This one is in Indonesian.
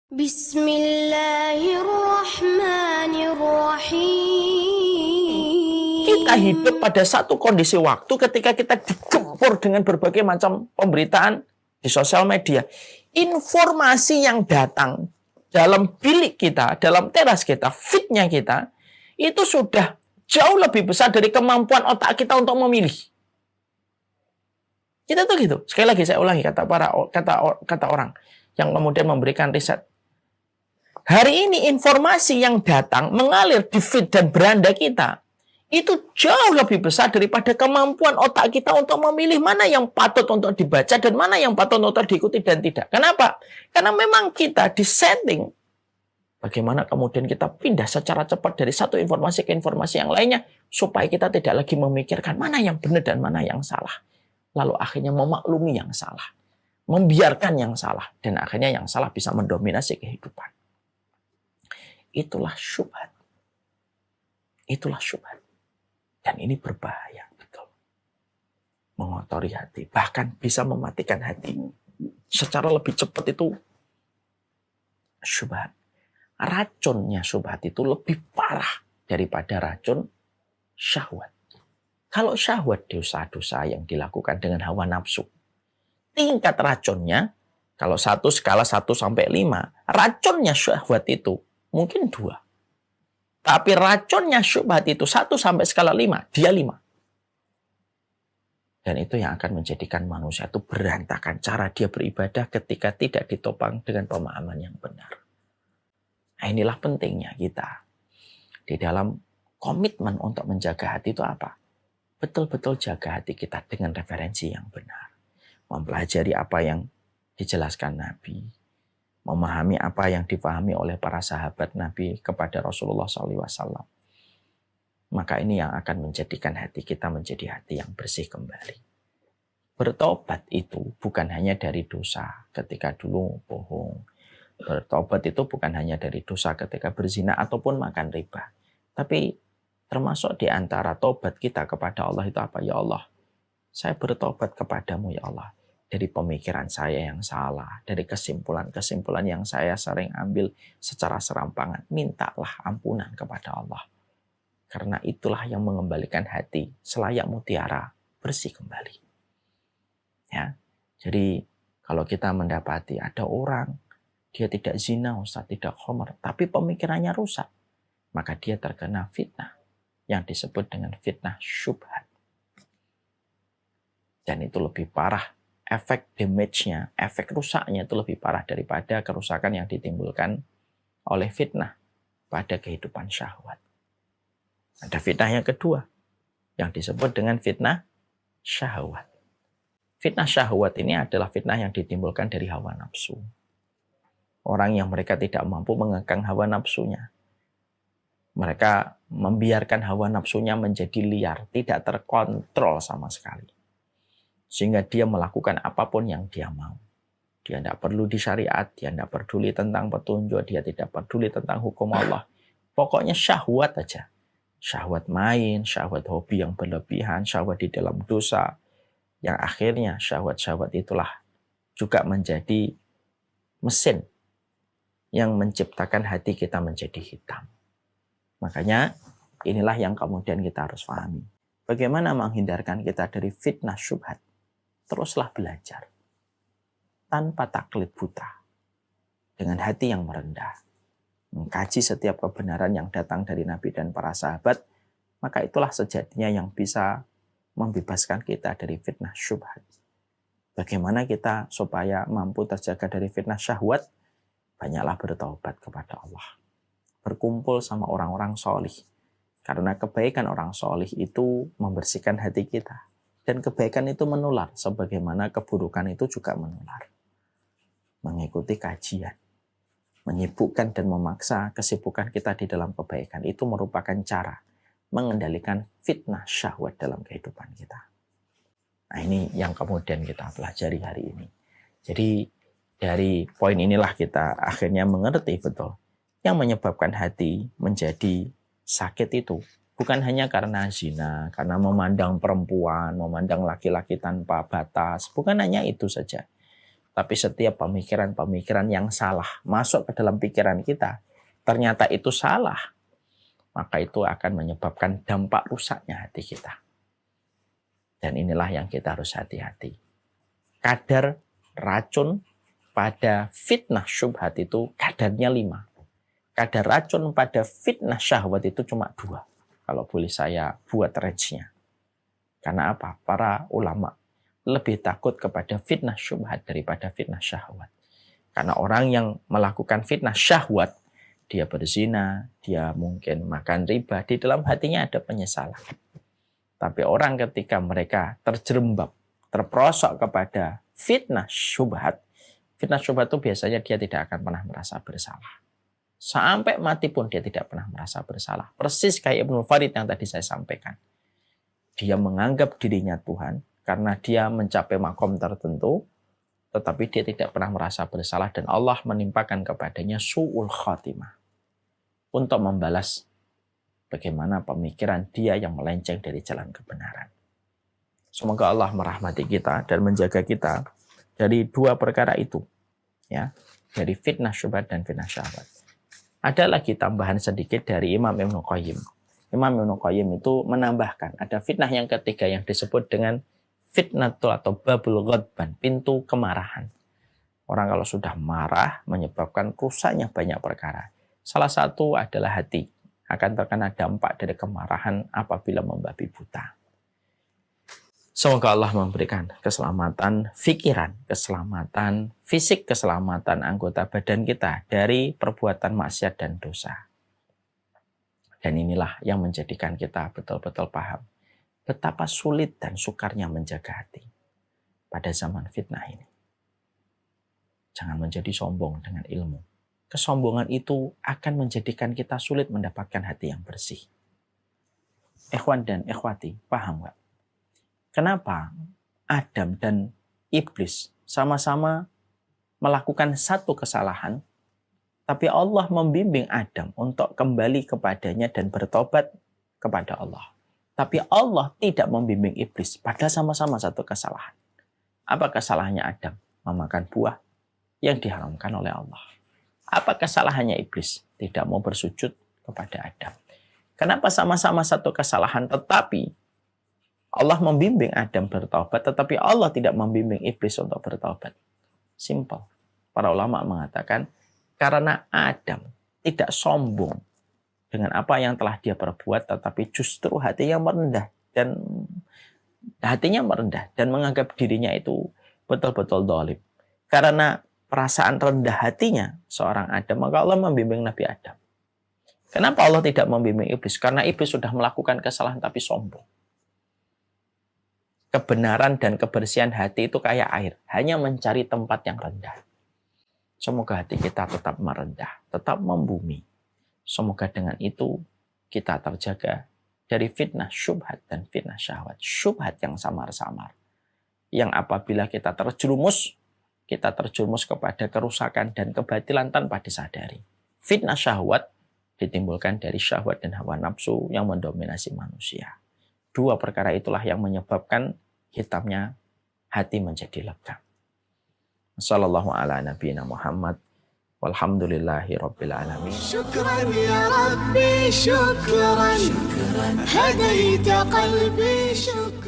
Bismillahirrahmanirrahim. Kita hidup pada satu kondisi waktu ketika kita digempur dengan berbagai macam pemberitaan di sosial media. Informasi yang datang dalam bilik kita, dalam teras kita, feed-nya kita, itu sudah jauh lebih besar dari kemampuan otak kita untuk memilih. Kita tuh gitu. Sekali lagi saya ulangi kata orang yang kemudian memberikan riset. Hari ini informasi yang datang mengalir di feed dan beranda kita itu jauh lebih besar daripada kemampuan otak kita untuk memilih mana yang patut untuk dibaca dan mana yang patut untuk diikuti dan tidak. Kenapa? Karena memang kita disetting bagaimana kemudian kita pindah secara cepat dari satu informasi ke informasi yang lainnya supaya kita tidak lagi memikirkan mana yang benar dan mana yang salah. Lalu akhirnya memaklumi yang salah, membiarkan yang salah, dan akhirnya yang salah bisa mendominasi kehidupan. Itulah syubhat. Itulah syubhat. Dan ini berbahaya, betul. Mengotori hati, bahkan bisa mematikan hati. Secara lebih cepat itu syubhat. Racunnya syubhat itu lebih parah daripada racun syahwat. Kalau syahwat dosa-dosa yang dilakukan dengan hawa nafsu, tingkat racunnya, kalau skala 1 sampai 5, racunnya syahwat itu mungkin 2. Tapi racunnya syubhat itu 1 sampai skala 5, dia 5. Dan itu yang akan menjadikan manusia itu berantakan cara dia beribadah ketika tidak ditopang dengan pemahaman yang benar. Nah, inilah pentingnya kita di dalam komitmen untuk menjaga hati itu apa? Betul-betul jaga hati kita dengan referensi yang benar. Mempelajari apa yang dijelaskan Nabi. Memahami apa yang dipahami oleh para sahabat Nabi kepada Rasulullah SAW. Maka ini yang akan menjadikan hati kita menjadi hati yang bersih kembali. Bertobat itu bukan hanya dari dosa ketika dulu bohong. Bertobat itu bukan hanya dari dosa ketika berzina ataupun makan riba. Tapi termasuk di antara tobat kita kepada Allah itu apa? Ya Allah, saya bertobat kepadamu ya Allah. Dari pemikiran saya yang salah, dari kesimpulan-kesimpulan yang saya sering ambil secara serampangan. Mintalah ampunan kepada Allah. Karena itulah yang mengembalikan hati selayak mutiara bersih kembali. Ya, jadi kalau kita mendapati ada orang, dia tidak zina, Ustaz, tidak khamar, tapi pemikirannya rusak, maka dia terkena fitnah yang disebut dengan fitnah syubhat. Dan itu lebih parah. Efek damage-nya, efek rusaknya itu lebih parah daripada kerusakan yang ditimbulkan oleh fitnah pada kehidupan syahwat. Ada fitnah yang kedua, yang disebut dengan fitnah syahwat. Fitnah syahwat ini adalah fitnah yang ditimbulkan dari hawa nafsu. Orang yang mereka tidak mampu mengekang hawa nafsunya. Mereka membiarkan hawa nafsunya menjadi liar, tidak terkontrol sama sekali. Sehingga dia melakukan apapun yang dia mau. Dia tidak perlu disyariat, dia tidak peduli tentang petunjuk, dia tidak peduli tentang hukum Allah. Pokoknya syahwat aja. Syahwat main, syahwat hobi yang berlebihan, syahwat di dalam dosa. Yang akhirnya syahwat-syahwat itulah juga menjadi mesin yang menciptakan hati kita menjadi hitam. Makanya inilah yang kemudian kita harus pahami. Bagaimana menghindarkan kita dari fitnah syubhat? Teruslah belajar. Tanpa taklid buta. Dengan hati yang merendah. Mengkaji setiap kebenaran yang datang dari Nabi dan para sahabat. Maka itulah sejatinya yang bisa membebaskan kita dari fitnah syubhat. Bagaimana kita supaya mampu terjaga dari fitnah syahwat? Banyaklah bertaubat kepada Allah. Berkumpul sama orang-orang solih. Karena kebaikan orang solih itu membersihkan hati kita. Dan kebaikan itu menular, sebagaimana keburukan itu juga menular. Mengikuti kajian, menyibukkan dan memaksa kesibukan kita di dalam kebaikan, itu merupakan cara mengendalikan fitnah syahwat dalam kehidupan kita. Nah, ini yang kemudian kita pelajari hari ini. Jadi dari poin inilah kita akhirnya mengerti betul. Yang menyebabkan hati menjadi sakit itu bukan hanya karena zina, karena memandang perempuan, memandang laki-laki tanpa batas. Bukan hanya itu saja. Tapi setiap pemikiran-pemikiran yang salah masuk ke dalam pikiran kita, ternyata itu salah, maka itu akan menyebabkan dampak rusaknya hati kita. Dan inilah yang kita harus hati-hati. Kadar racun pada fitnah syubhat itu kadarnya 5. Kadar racun pada fitnah syahwat itu cuma 2. Kalau boleh saya buat range-nya. Karena apa? Para ulama lebih takut kepada fitnah syubhat daripada fitnah syahwat. Karena orang yang melakukan fitnah syahwat, dia berzina, dia mungkin makan riba, di dalam hatinya ada penyesalan. Tapi orang ketika mereka terjerembab, terperosok kepada fitnah syubhat itu biasanya dia tidak akan pernah merasa bersalah. Sampai mati pun dia tidak pernah merasa bersalah. Persis kayak Ibnu Farid yang tadi saya sampaikan. Dia menganggap dirinya Tuhan, karena dia mencapai makom tertentu, tetapi dia tidak pernah merasa bersalah dan Allah menimpakan kepadanya su'ul khatimah untuk membalas bagaimana pemikiran dia yang melenceng dari jalan kebenaran. Semoga Allah merahmati kita dan menjaga kita dari 2 perkara itu, ya, dari fitnah syubhat dan fitnah syahwat. Ada lagi tambahan sedikit dari Imam Ibnu Qayyim. Imam Ibnu Qayyim itu menambahkan ada fitnah yang ketiga yang disebut dengan fitnatul atau babul ghadban, pintu kemarahan. Orang kalau sudah marah menyebabkan rusaknya banyak perkara. Salah satu adalah hati akan terkena dampak dari kemarahan apabila membabi buta. Semoga Allah memberikan keselamatan pikiran, keselamatan fisik, keselamatan anggota badan kita dari perbuatan maksiat dan dosa. Dan inilah yang menjadikan kita betul-betul paham betapa sulit dan sukarnya menjaga hati pada zaman fitnah ini. Jangan menjadi sombong dengan ilmu. Kesombongan itu akan menjadikan kita sulit mendapatkan hati yang bersih. Ikhwan dan ikhwati, paham nggak? Kenapa Adam dan Iblis sama-sama melakukan satu kesalahan, tapi Allah membimbing Adam untuk kembali kepadanya dan bertobat kepada Allah. Tapi Allah tidak membimbing Iblis, padahal sama-sama satu kesalahan. Apa kesalahannya Adam? Memakan buah yang diharamkan oleh Allah. Apa kesalahannya Iblis? Tidak mau bersujud kepada Adam. Kenapa sama-sama satu kesalahan, tetapi Allah membimbing Adam bertaubat, tetapi Allah tidak membimbing Iblis untuk bertaubat? Simple. Para ulama mengatakan, karena Adam tidak sombong dengan apa yang telah dia perbuat, tetapi justru hatinya merendah dan menganggap dirinya itu betul-betul zalim. Karena perasaan rendah hatinya seorang Adam, maka Allah membimbing Nabi Adam. Kenapa Allah tidak membimbing Iblis? Karena Iblis sudah melakukan kesalahan tapi sombong. Kebenaran dan kebersihan hati itu kayak air, hanya mencari tempat yang rendah. Semoga hati kita tetap merendah, tetap membumi. Semoga dengan itu kita terjaga dari fitnah syubhat dan fitnah syahwat. Syubhat yang samar-samar. Yang apabila kita terjerumus kepada kerusakan dan kebatilan tanpa disadari. Fitnah syahwat ditimbulkan dari syahwat dan hawa nafsu yang mendominasi manusia. 2 perkara itulah yang menyebabkan hitamnya hati menjadi legam. Sallallahu ala nabiyina Muhammad. Walhamdulillahi rabbil alamin. Syukran ya Rabbi, syukran. Hadaita qalbi, syukran.